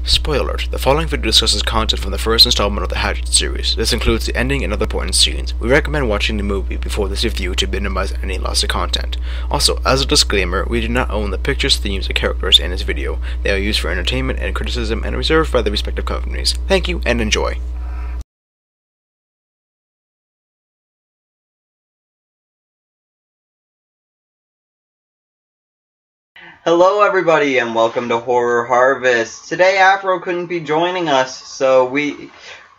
Spoiler alert, the following video discusses content from the first installment of the Hatchet series. This includes the ending and other important scenes. We recommend watching the movie before this review to minimize any loss of content. Also, as a disclaimer, we do not own the pictures, themes, or characters in this video. They are used for entertainment and criticism and reserved by the respective companies. Thank you and enjoy. Hello everybody and welcome to Horror Harvest. Today Afro couldn't be joining us, so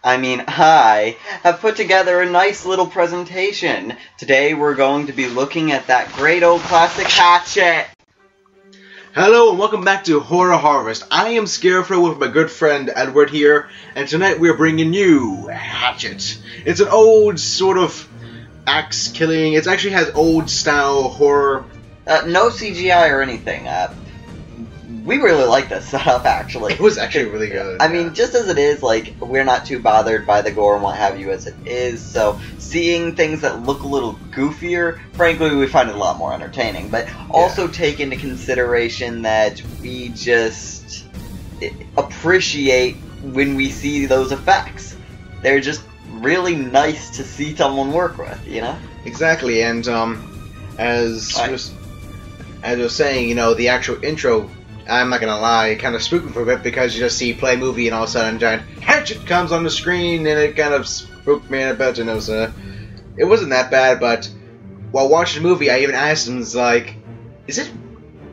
I have put together a nice little presentation. Today we're going to be looking at that great old classic Hatchet. Hello and welcome back to Horror Harvest. I am ScareFro with my good friend Edward here, and tonight we're bringing you Hatchet. It's an old sort of axe killing, it actually has old style horror. No CGI or anything. We really like this setup, actually. It was actually really good. I mean, just as it is, like, we're not too bothered by the gore and what have you as it is, so seeing things that look a little goofier, frankly, we find it a lot more entertaining. But also take into consideration that we just appreciate when we see those effects. They're just really nice to see someone work with, you know? Exactly, and as I was saying, you know, the actual intro, I'm not gonna lie, it kind of spooked me for a bit because you just see play movie and all of a sudden giant Hatchet comes on the screen and it kind of spooked me a bit, and it wasn't that bad, but while watching the movie I even asked him, like, is it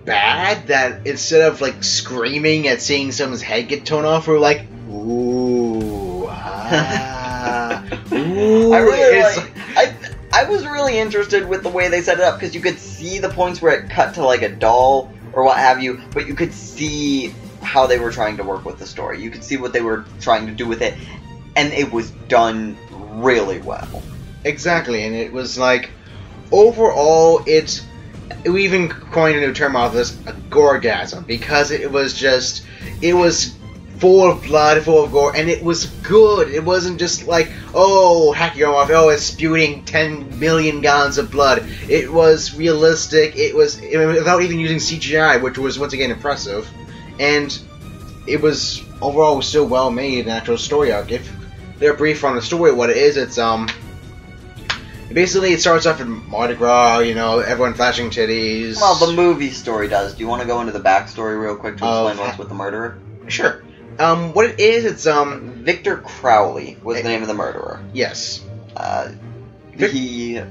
bad that instead of like screaming at seeing someone's head get torn off, we're like, ooh, ooh, I was really interested with the way they set it up, because you could see the points where it cut to like a doll or what have you, but you could see how they were trying to work with the story. You could see what they were trying to do with it, and it was done really well. Exactly, and it was like, overall, we even coined a new term out of this, a goregasm, because it was full of blood, full of gore, and it was good. It wasn't just like, oh, hacking off, oh, it's spewing 10 million gallons of blood. It was realistic. It was without even using CGI, which was once again impressive, and it was overall still well made. An actual story arc. If they're brief on the story, what it is, it's basically it starts off in Mardi Gras, you know, everyone flashing titties. Well, the movie story does. Do you want to go into the backstory real quick to explain what's with the murderer? Sure. What it is, it's, Victor Crowley was the name of the murderer. Yes. He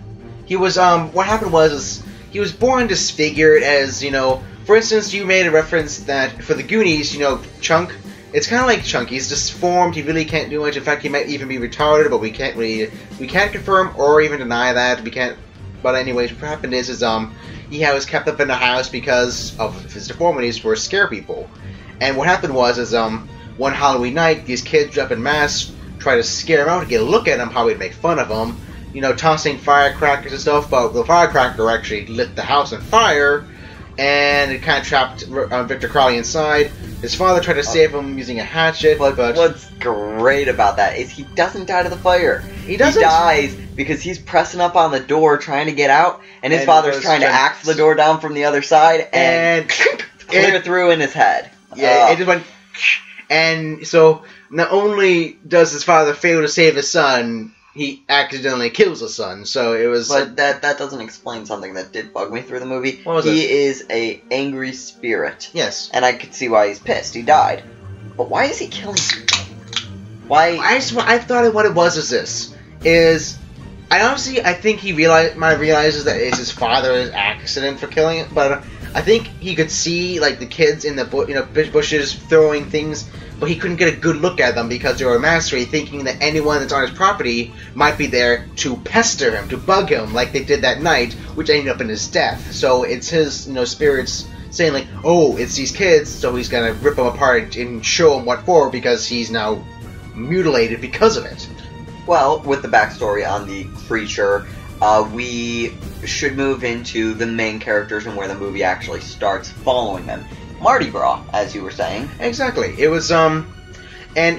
was, what happened was, he was born disfigured as, you know, for instance, you made a reference that for the Goonies, you know, Chunk, it's kind of like Chunk, he's disformed, he really can't do much, in fact, he might even be retarded, but we can't confirm or even deny that, but anyways, what happened is, he was kept up in the house because of his deformities for scare people. And what happened was, one Halloween night, these kids up in mass try to scare him out to get a look at him, probably to make fun of him, you know, tossing firecrackers and stuff, but the firecracker actually lit the house on fire, and it kind of trapped Victor Crowley inside. His father tried to save him using a hatchet, but what's great about that is he doesn't die to the fire. He doesn't. He dies because he's pressing up on the door trying to get out, and his father's trying to axe the door down from the other side, and clear through in his head. Yeah, it just went, and so not only does his father fail to save his son, he accidentally kills his son. So it was. But that doesn't explain something that did bug me through the movie. What was he is a angry spirit. Yes, and I could see why he's pissed. He died, but why is he killing people? Why? I thought what it was I think he realizes that it's his father's accident for killing it, but I think he could see like the kids in the bushes throwing things, but he couldn't get a good look at them because they were mastery, thinking that anyone that's on his property might be there to pester him, to bug him, like they did that night, which ended up in his death. So it's his, you know, spirits saying like, oh, it's these kids, so he's gonna rip them apart and show them what for, because he's now mutilated because of it. Well, with the backstory on the creature, we should move into the main characters and where the movie actually starts following them. Mardi Gras, as you were saying. Exactly. It was, and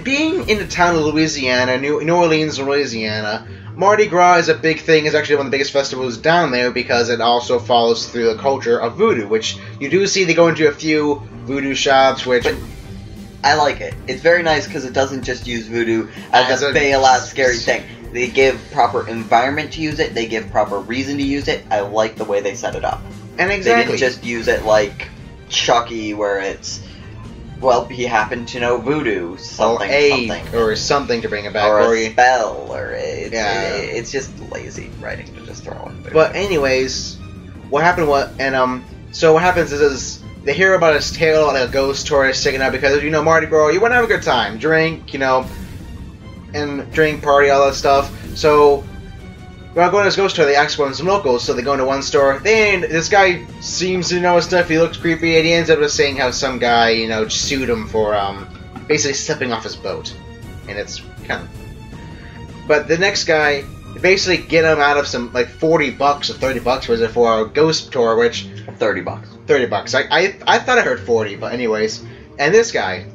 being in the town of Louisiana, New Orleans, Louisiana, Mardi Gras is a big thing. It's actually one of the biggest festivals down there because it also follows through the culture of voodoo, which you do see they go into a few voodoo shops, which I like it. It's very nice because it doesn't just use voodoo as a bailout scary thing. They give proper environment to use it. They give proper reason to use it. I like the way they set it up. And exactly. They didn't just use it like Chucky, where it's, well, he happened to know voodoo, something. Or something to bring it back. Or a spell, or it's just lazy writing to just throw in voodoo. But anyways, what happened so what happens is they hear about his tale, like a ghost tourist sticking out because, Mardi Gras, you want to have a good time. Drink, and drink, party, all that stuff. So, we're going to this ghost tour, they ask some locals, so they go into one store. This guy seems to know his stuff, he looks creepy, and he ends up just saying how some guy, sued him for, basically stepping off his boat. And it's kind of... But the next guy, basically get him out of some, like, $40 or $30 was it for a ghost tour, which... $30. $30. I thought I heard 40, but anyways. And this guy,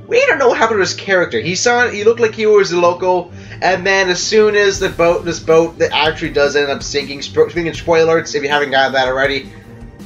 we don't know what happened to his character. He looked like he was a local, and then as soon as this boat that actually does end up sinking, speaking of spoilers, if you haven't got that already,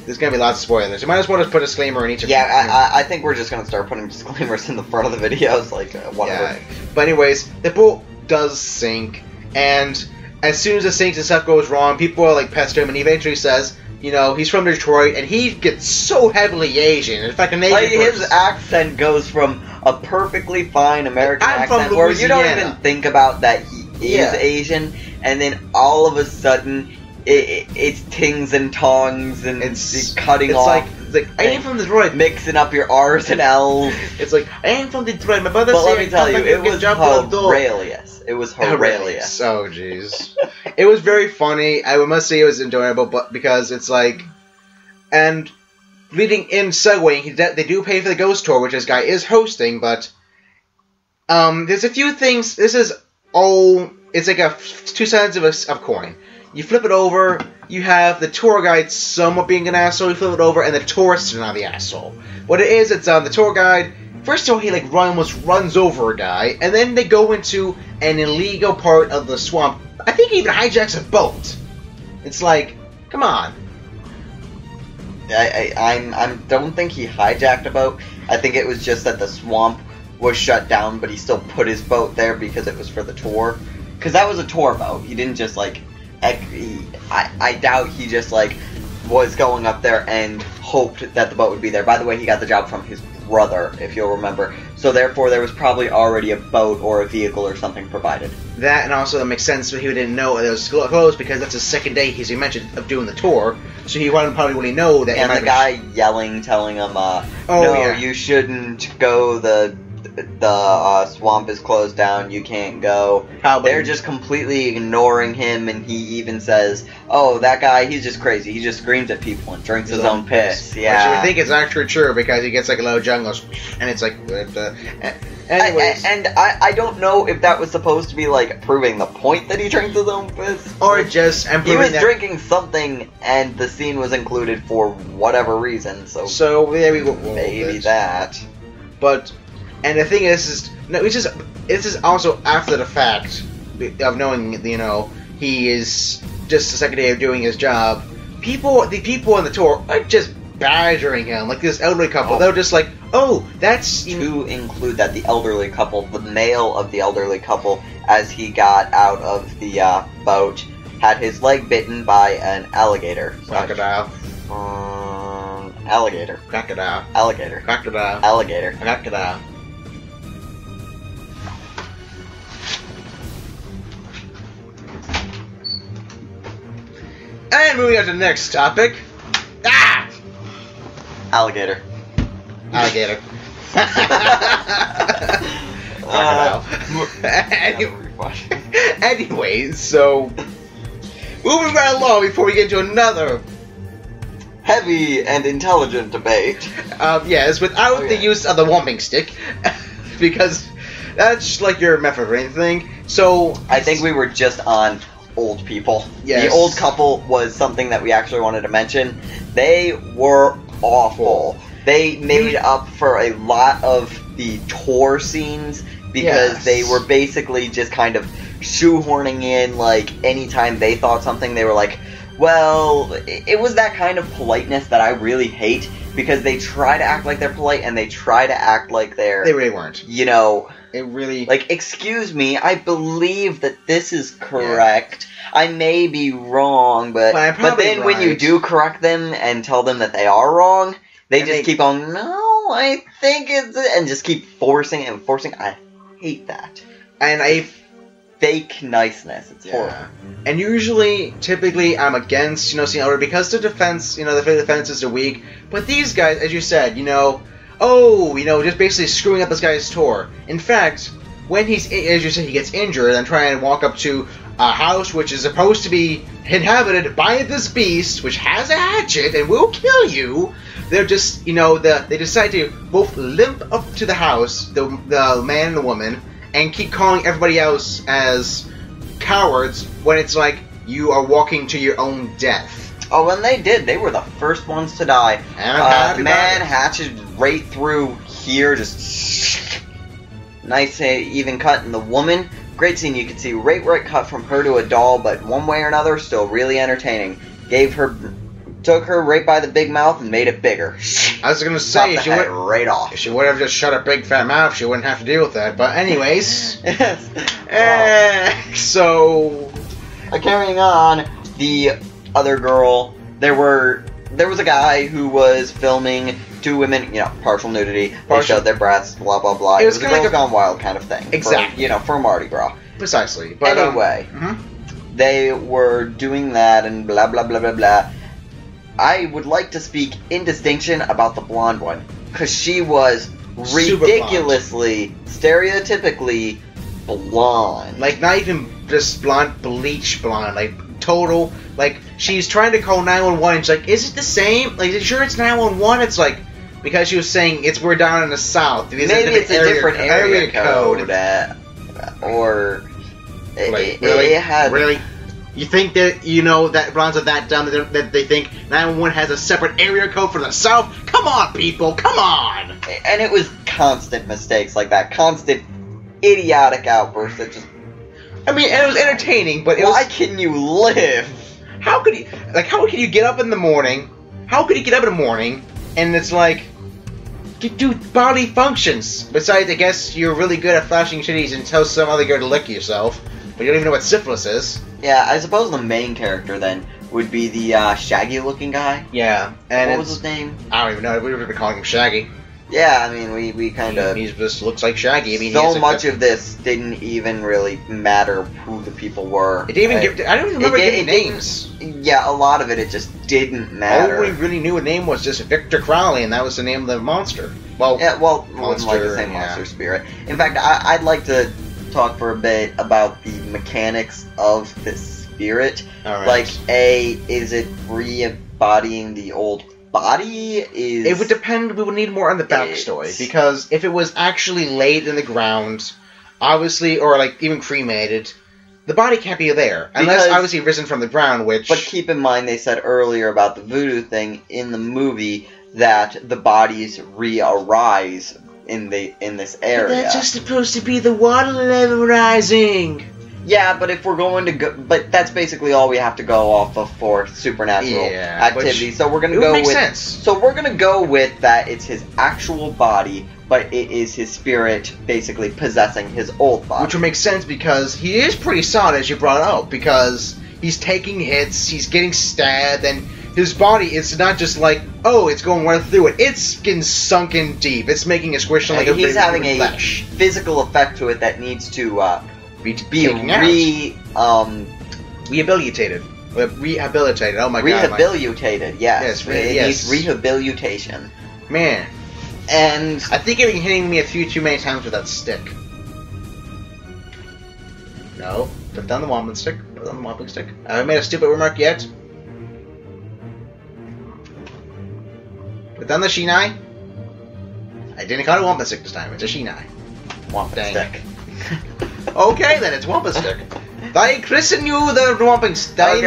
there's going to be lots of spoilers. You might as well just put a disclaimer in each of them. Yeah, I think we're just going to start putting disclaimers in the front of the videos, like, whatever. Yeah. But anyways, the boat does sink, and as soon as it sinks and stuff goes wrong, people are like pester him, and he eventually says, he's from Detroit, and he gets so heavily Asian. In fact, his accent goes from a perfectly fine American accent where you don't even think about that he is Asian, and then all of a sudden it's tings and tongs and it's cutting off. It's like I ain't from Detroit, mixing up your R's and L's. It's like I ain't from Detroit. My brother. But let me tell you, it was hilarious. It was hilarious. Oh jeez, it was very funny. I must say it was enjoyable, but because it's like, and leading in segueing, they do pay for the ghost tour, which this guy is hosting, but there's a few things. This is it's like two sides of a coin. You flip it over, you have the tour guide somewhat being an asshole, you flip it over, and the tourists are not the asshole. What it is, it's the tour guide, first of all, he almost runs over a guy, and then they go into an illegal part of the swamp. I think he even hijacks a boat. It's like, come on. I don't think he hijacked a boat. I think it was just that the swamp was shut down, but he still put his boat there because it was for the tour. Because that was a tour boat. He didn't just, I doubt he just, was going up there and hoped that the boat would be there. By the way, he got the job from his brother, if you'll remember. So, therefore, there was probably already a boat or a vehicle or something provided. That, and also, that makes sense, but he didn't know it was closed because that's his second day, as he mentioned, of doing the tour. So he wouldn't probably really know that... And the guy yelling, telling him, you shouldn't go, the swamp is closed down, you can't go. Probably. They're just completely ignoring him, and he even says, oh, that guy, he's just crazy. He just screams at people and drinks his own piss. Yeah. Which I think is actually true, because he gets a low jungle, and it's like... anyways. I don't know if that was supposed to be, proving the point that he drinks his own piss. Or just... He was drinking something, and the scene was included for whatever reason, so maybe that. But... And the thing is this is also after the fact of knowing, he is just the second day of doing his job. The people on the tour are just badgering him, like this elderly couple. They're just like, oh, that's... To include that, the elderly couple, the male of the elderly couple, as he got out of the boat, had his leg bitten by an alligator. Crocodile. Alligator. Crocodile. Alligator. Crocodile. Alligator. Crocodile. And moving on to the next topic. Alligator. Alligator. Anyways, so moving right along before we get into another heavy and intelligent debate. Yes, without the use of the whomping stick, because that's your method or anything. So I think we were just on old people. Yes. The old couple was something that we actually wanted to mention. They were awful. They made up for a lot of the tour scenes because they were basically just kind of shoehorning in, anytime they thought something, they were like, Well, it was that kind of politeness that I really hate, because they try to act like they're polite, and they try to act like they're... They really weren't. You know... It really... Like, excuse me, I believe that this is correct. Yeah. I may be wrong, but then when you do correct them and tell them that they are wrong, they just keep on, no, I think it's... And just keep forcing and forcing. I hate that. And fake niceness. It's horrible. And typically, I'm against, seeing elder because the defense, the defenses are weak. But these guys, as you said, just basically screwing up this guy's tour. In fact, when as you said, he gets injured and trying to walk up to a house which is supposed to be inhabited by this beast, which has a hatchet and will kill you, they're just, they decide to both limp up to the house, the man and the woman, and keep calling everybody else as cowards when it's like you are walking to your own death. Oh, when they did, they were the first ones to die. Man, Hatchet right through here, just nice even cut. And the woman, great scene. You could see right where it cut from her to a doll, but one way or another, still really entertaining. Took her right by the big mouth and made it bigger. I was gonna say, if she would have just shut her big fat mouth, she wouldn't have to deal with that. But anyways, so carrying on, the other girl, there was a guy who was filming two women, partial nudity. They showed their breasts, blah blah blah. It was a Girls Gone Wild kind of thing. Exactly. For Mardi Gras. Precisely. But anyway, they were doing that and blah blah blah blah blah. I would like to speak in distinction about the blonde one, because she was ridiculously, stereotypically blonde. Like, not even just blonde, bleach blonde, like, total, like, she's trying to call 911, and she's like, is it the same? Like, is it sure it's 911? It's like, because she was saying, we're down in the south. Maybe it's a different area code. Or, it had... Really? You think that, that blondes are that dumb that they think 911 has a separate area code for the South? Come on, people, come on! And it was constant mistakes like that, constant idiotic outbursts that just... I mean, it was entertaining, but why can you live? How can you get up in the morning? How could you get up in the morning and it's like, you do bodily functions? Besides, I guess you're really good at flashing titties and tell some other girl to lick yourself, but you don't even know what syphilis is. Yeah, I suppose the main character then would be the Shaggy-looking guy. Yeah, and what was his name? I don't even know. We were calling him Shaggy. Yeah, I mean, we kind of... He just looks like Shaggy. I mean, so much of this didn't even really matter who the people were. It didn't even I don't even remember giving names. Yeah, a lot of it just didn't matter. All we really knew a name was just Victor Crowley, and that was the name of the monster. Well, monster, like the same monster spirit. In fact, I'd like to talk for a bit about the mechanics of this spirit. All right. Like, is it re-embodying the old body? It would depend. We would need more on the backstory, because if it was actually laid in the ground, obviously, or like even cremated, the body can't be there unless obviously risen from the ground. But keep in mind, they said earlier about the voodoo thing in the movie that the bodies re-arise in this area. But that's just supposed to be the water level rising. Yeah, but if we're going to go... But that's basically all we have to go off of for supernatural activity. So we're going to go with... sense. So we're going to go with that it's his actual body, but it is his spirit basically possessing his old body. Which would make sense because he is pretty solid, as you brought out, because he's taking hits, he's getting stabbed, and his body is not just like, it's going right through it. It's getting sunken deep. It's making a squish like he's having a physical effect to it that needs to... be rehabilitated. Rehabilitated. Oh my god. Rehabilitated. Yes. It needs rehabilitation. Man. And I think you're hitting me a few too many times with that stick. No. Put down the wobbling stick. Put down the wobbling stick. Have I made a stupid remark yet? Put down the shinai. I didn't call it wampum stick this time. It's a shinai. Wampum stick. Okay, then it's wampum stick. I christen you the wampum stick.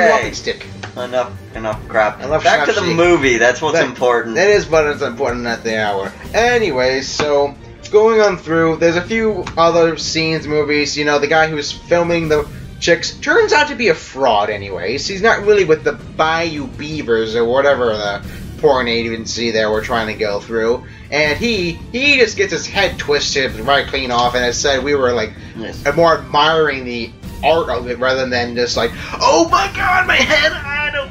Enough crap. Back to the movie. That's what's important. That is what's important at the hour. Anyways, so going on through, there's a few other scenes, movies. The guy who's filming the chicks. Turns out to be a fraud, anyways. He's not really with the Bayou Beavers or whatever the porn agency that we're trying to go through. And he just gets his head twisted right clean off. And I said we were like more admiring the art of it rather than just like, oh my god, my head,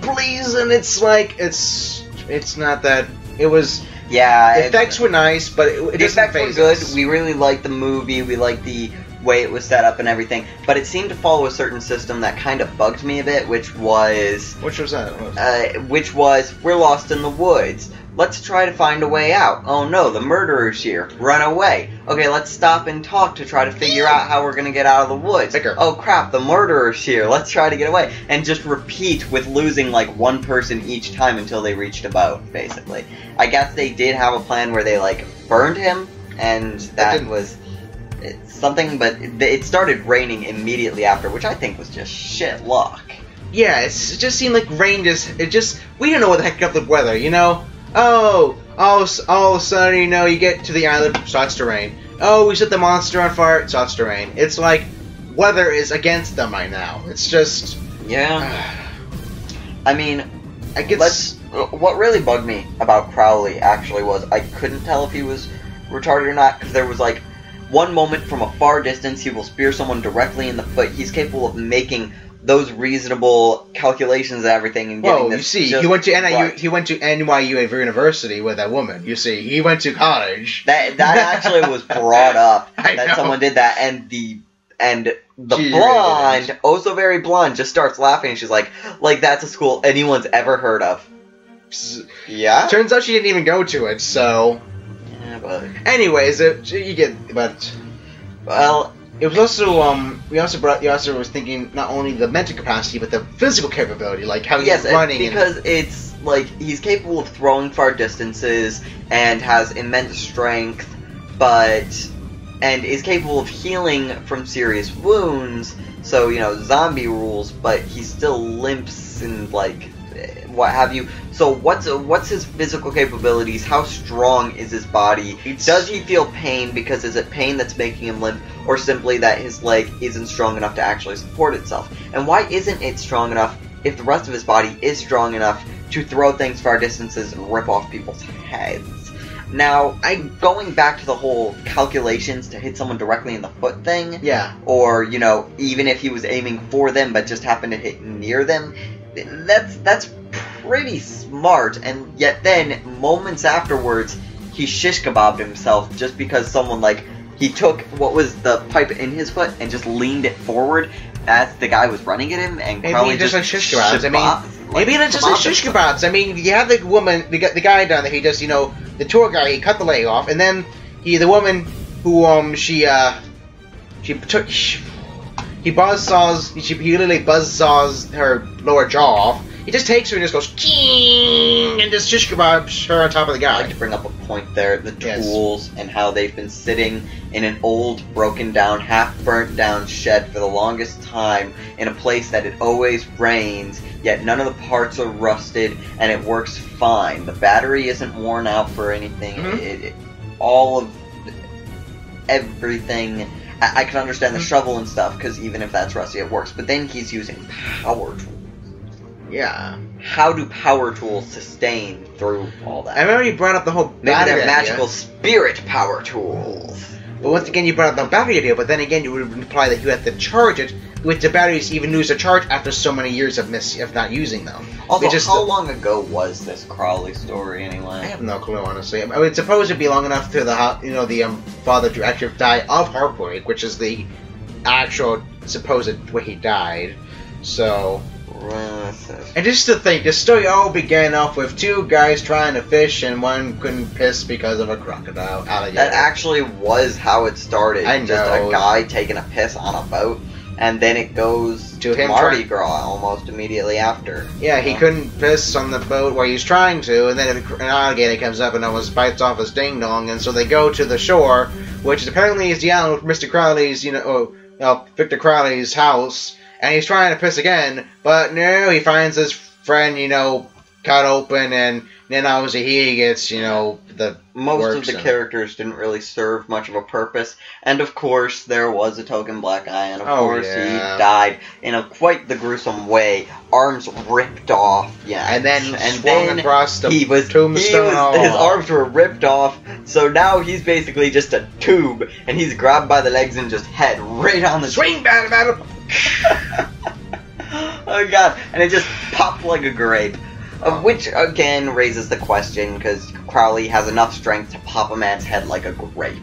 please. And it's like it's not that. It was. Yeah, the effects were nice, but the effects were good. We really liked the movie. We liked the way it was set up and everything. But it seemed to follow a certain system that kind of bugged me a bit, which was that? Which was we're lost in the woods. Let's try to find a way out. Oh no, the murderer's here. Run away. Okay, let's stop and talk to try to figure out how we're gonna get out of the woods. Oh crap, the murderer's here. Let's try to get away. And just repeat with losing like one person each time until they reached a boat, basically. I guess they did have a plan where they like burned him, and that was something, but it started raining immediately after, which I think was just shit luck. Yeah, it just seemed like rain we don't know what the heck up the weather, you know? Oh, all of a sudden, you know, you get to the island, it starts to rain. Oh, we set the monster on fire, it starts to rain. It's like, weather is against them right now. It's just... Yeah. I mean, what really bugged me about Crowley, actually, was I couldn't tell if he was retarded or not, because there was, like, one moment from a far distance, he will spear someone directly in the foot. He's capable of making those reasonable calculations and everything, and getting this. You see, he went to NYU University with that woman. You see, he went to college. That actually was brought up that someone did that, and the blonde, oh so very blonde, just starts laughing. And she's like that's a school anyone's ever heard of. Yeah. Turns out she didn't even go to it. So. Yeah, but. Anyways, well. It was also we also was thinking not only the mental capacity but the physical capability, like how he's running. Because it's like he's capable of throwing far distances and has immense strength, and is capable of healing from serious wounds. So you know, zombie rules, but he still limps and like what have you. So what's his physical capabilities? How strong is his body? Does he feel pain? Because is it pain that's making him limp, or simply that his leg isn't strong enough to actually support itself? And why isn't it strong enough if the rest of his body is strong enough to throw things far distances and rip off people's heads? Now, going back to the whole calculations to hit someone directly in the foot thing, yeah, or you know, even if he was aiming for them but just happened to hit near them, that's pretty smart. And yet then moments afterwards he shish kebabbed himself just because someone he took what was the pipe in his foot and just leaned it forward as the guy was running at him, and maybe just like shish kebabs. Maybe it's just like shish kebabs. I mean, you have the woman, the guy down there. He just, you know, the tour guy. He cut the leg off, and then the woman who he literally buzzsaws her lower jaw off. He just takes her and just goes king and just shish kebabs her on top of the guy. I'd like to bring up a point there: the tools and how they've been sitting in an old, broken down, half burnt down shed for the longest time in a place that it always rains. Yet none of the parts are rusted, and it works fine. The battery isn't worn out for anything. All of everything. I can understand the shovel and stuff, because even if that's rusty, it works. But then he's using power tools. Yeah. How do power tools sustain through all that? I remember you brought up the whole maybe they're magical spirit power tools. But once again, you brought up the battery idea, but then again, you would imply that you have to charge it, with the batteries even lose their charge after so many years of not using them. Also, how long ago was this Crowley story anyway? I have no clue, honestly. I mean, it's supposed to be long enough for the father to actually die of heartbreak, which is the actual supposed way he died. So. And just to think, the story all began off with two guys trying to fish and one couldn't piss because of a crocodile alligator. That actually was how it started. I know. Just a guy taking a piss on a boat, and then it goes to Mardi Gras almost immediately after. Yeah, he couldn't piss on the boat where he's trying to, and then an alligator comes up and almost bites off his ding-dong, and so they go to the shore, which apparently is the island with Mr. Crowley's, Victor Crowley's house. And he's trying to piss again, but no, he finds his friend, cut open, and then obviously he gets, the most of the and... characters didn't really serve much of a purpose, and of course there was a token black guy, and of course he died in a quite the gruesome way, arms ripped off, and then across the tombstone. His arms were ripped off, so now he's basically just a tube, and he's grabbed by the legs and just head right on the swing battle. Oh god, and it just popped like a grape. Which, again, raises the question, because Crowley has enough strength to pop a man's head like a grape.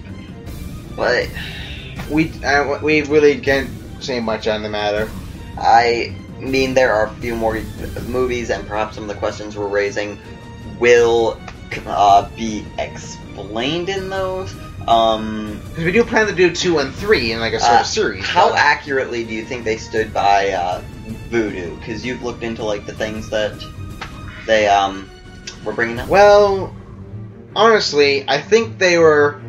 But... We really can't say much on the matter. I mean, there are a few more movies, and perhaps some of the questions we're raising will be explained in those. Because we do plan to do 2 and 3 in, like, a sort of series. How accurately do you think they stood by, voodoo? Because you've looked into, like, the things that... they were bringing up? Well, honestly, I think they were...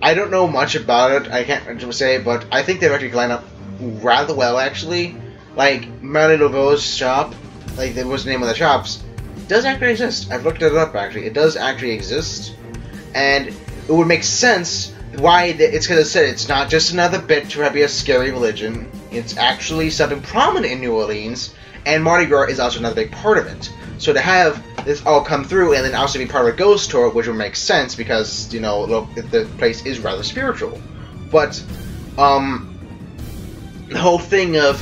I don't know much about it, I can't say, but I think they've actually lined up rather well, actually. Like, Mardi Gras' shop, like, that was the name of the shops, does actually exist. I've looked it up, actually. It does actually exist. And it would make sense why it's because it said it's not just another bit to be a scary religion. It's actually something prominent in New Orleans, and Mardi Gras is also another big part of it. So to have this all come through and then also be part of a ghost tour, which would make sense because, the place is rather spiritual. But, the whole thing of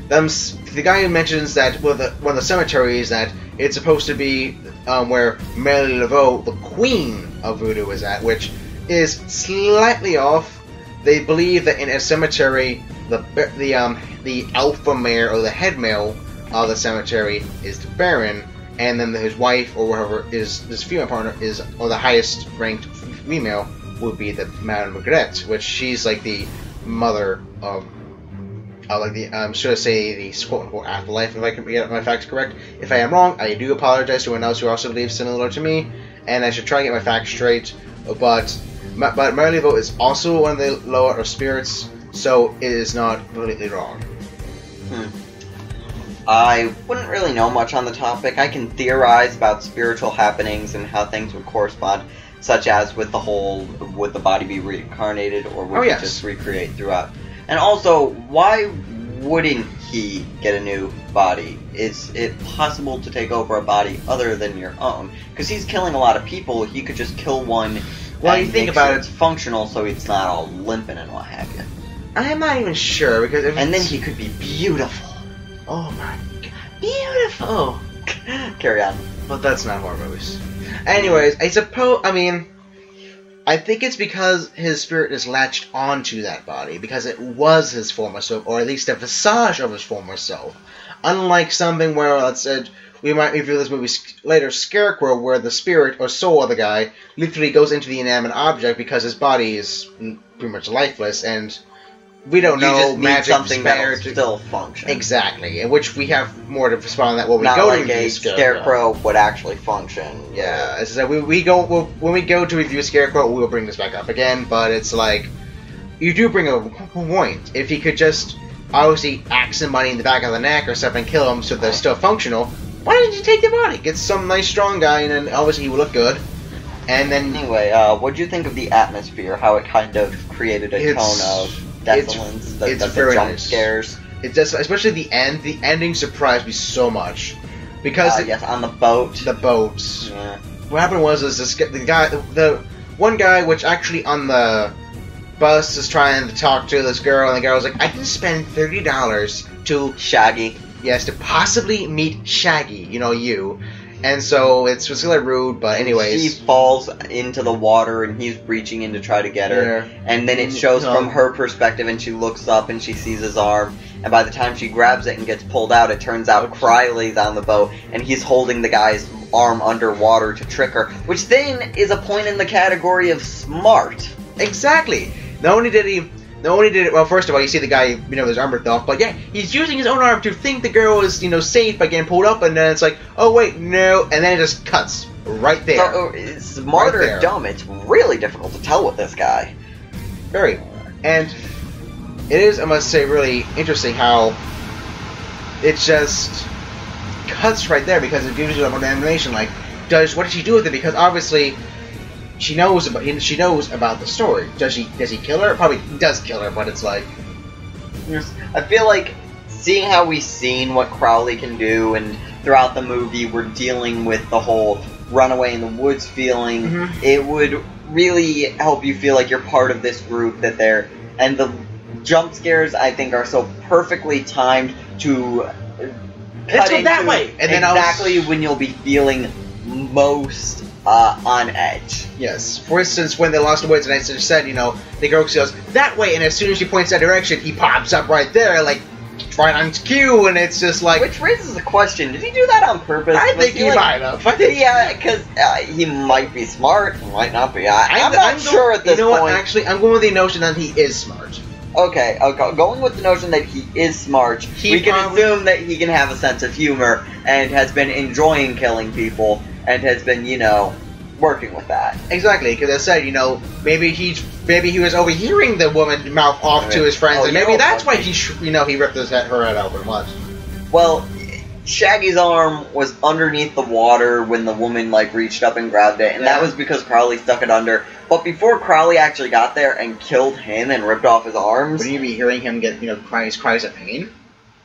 them, the guy who mentions that one of the cemeteries that it's supposed to be where Mary Laveau, the queen of voodoo, is at, which is slightly off. They believe that in a cemetery, the alpha male or the head male of the cemetery is the Baron, and then his wife or whoever is his female partner or the highest ranked female would be the Madame Margaret, which she's like the mother of should I say the quote unquote afterlife, if I can get my facts correct. If I am wrong, I do apologize to anyone else who also believes similar to me, and I should try and get my facts straight. But Mary Laveau is also one of the lower of spirits, so it is not completely wrong. I wouldn't really know much on the topic. I can theorize about spiritual happenings and how things would correspond, such as with would the body be reincarnated, or would it just recreate throughout? And also, why wouldn't he get a new body? Is it possible to take over a body other than your own? Because he's killing a lot of people, he could just kill one. Well, you think about it's functional, so it's not all limping and what have you. I am not even sure, because and then he could be beautiful. Oh my god. Beautiful! Carry on. But that's not horror movies. Anyways, I think it's because his spirit is latched onto that body, because it was his former self, or at least a visage of his former self. Unlike something where, let's say, we might review this movie later, ScareFro, where the spirit or soul of the guy literally goes into the inanimate object because his body is pretty much lifeless, and we don't know. You just need magic something that will still function. Exactly, in which we have more to respond on that when we Not go like to review ScareFro would actually function. Yeah, as I said, when we go to review ScareFro, we will bring this back up again. But it's like, you do bring a point. If he could just obviously axe somebody in the back of the neck or something, kill him so they're still functional, why didn't you take the body? Get some nice strong guy, and then obviously he would look good. And then anyway, what do you think of the atmosphere? How it kind of created a tone of desolence, the jump scares. It does, especially the end. The ending surprised me so much because yes, on the boat. The boats. Yeah. What happened was the one guy, which actually on the bus is trying to talk to this girl, and the girl was like, "I can spend $30 to Shaggy." Yes, to possibly meet Shaggy. You. And so it's really rude, but anyways. She falls into the water, and he's reaching in to try to get her. Yeah. And then it shows from her perspective, and she looks up, and she sees his arm. And by the time she grabs it and gets pulled out, it turns out Crowley's on the boat, and he's holding the guy's arm underwater to trick her. Which then is a point in the category of smart. Exactly. Not only did it, well, first of all, you see the guy, his arm ripped off, but yeah, he's using his own arm to think the girl is, safe by getting pulled up, and then it's like, oh wait, no, and then it just cuts right there. So, it's smart or dumb, it's really difficult to tell with this guy. Very. And it is, I must say, really interesting how it just cuts right there because it gives you a little information. Like, what did she do with it? Because obviously, she knows about the story. Does he kill her? Probably does kill her, but it's like, I feel like seeing how we've seen what Crowley can do, and throughout the movie we're dealing with the whole runaway in the woods feeling. Mm-hmm. It would really help you feel like you're part of this group, and the jump scares I think are so perfectly timed to let's go that way, and then exactly when you'll be feeling most on edge. Yes. For instance, when they lost the woods, and I just said, the girl goes that way, and as soon as she points that direction, he pops up right there, like right on cue, and it's just like. Which raises a question: did he do that on purpose? I think he might have. Yeah, because he might be smart, he might not be. I'm not sure at this point. What? Actually, I'm going with the notion that he is smart. Okay, going with the notion that he is smart, we can assume that he can have a sense of humor and has been enjoying killing people and has been, working with that. Exactly, because I said, maybe he was overhearing the woman mouth off to his friends, and maybe that's why he ripped her head open. What? Well, Shaggy's arm was underneath the water when the woman reached up and grabbed it, and that was because Crowley stuck it under. But before Crowley actually got there and killed him and ripped off his arms, wouldn't you be hearing him get cries of pain?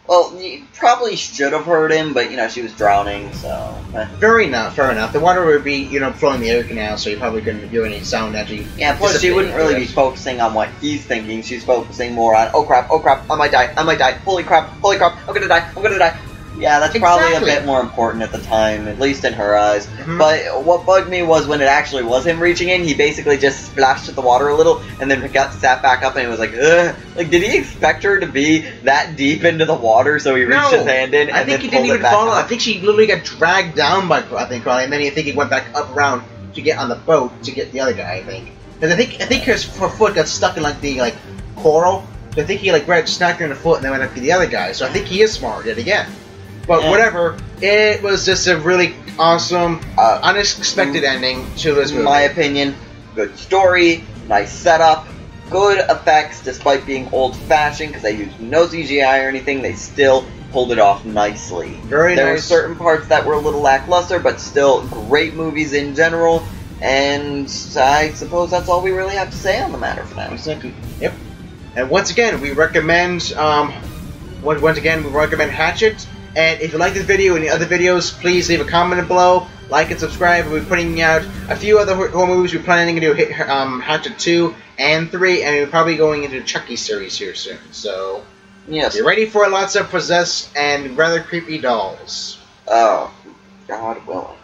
Well, you probably should have heard him, but she was drowning, so. Fair enough. The water would be flowing the air canal, so you probably couldn't hear any sound actually. Yeah, plus she wouldn't really be focusing on what he's thinking. She's focusing more on oh crap, I might die, holy crap, I'm gonna die. Yeah, that's probably a bit more important at the time, at least in her eyes. Mm-hmm. But what bugged me was when it actually was him reaching in, he basically just splashed at the water a little, and then sat back up, and he was like, ugh. Did he expect her to be that deep into the water, so he reached his hand in, and then pulled it back up? I think he didn't even fall. I think she literally got dragged down by, Crowley, and then I think he went back up around to get on the boat to get the other guy, I think. And I think her foot got stuck in, the coral, so I think he, snagged her in the foot, and then went up to the other guy, so I think he is smart yet again. But whatever, it was just a really awesome, unexpected ending to this movie. In my opinion, good story, nice setup, good effects despite being old-fashioned because they used no CGI or anything. They still pulled it off nicely. Very nice. There were certain parts that were a little lackluster, but still great movies in general. And I suppose that's all we really have to say on the matter for now. Exactly. Yep. And once again, we recommend Hatchet. And if you like this video and the other videos, please leave a comment below, like and subscribe. We'll be putting out a few other horror movies. We're planning to do Hatchet 2 and 3, and we're probably going into the Chucky series here soon. So, yes, be ready for lots of possessed and rather creepy dolls. Oh, God willing.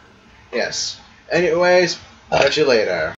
Yes. Anyways, catch you later.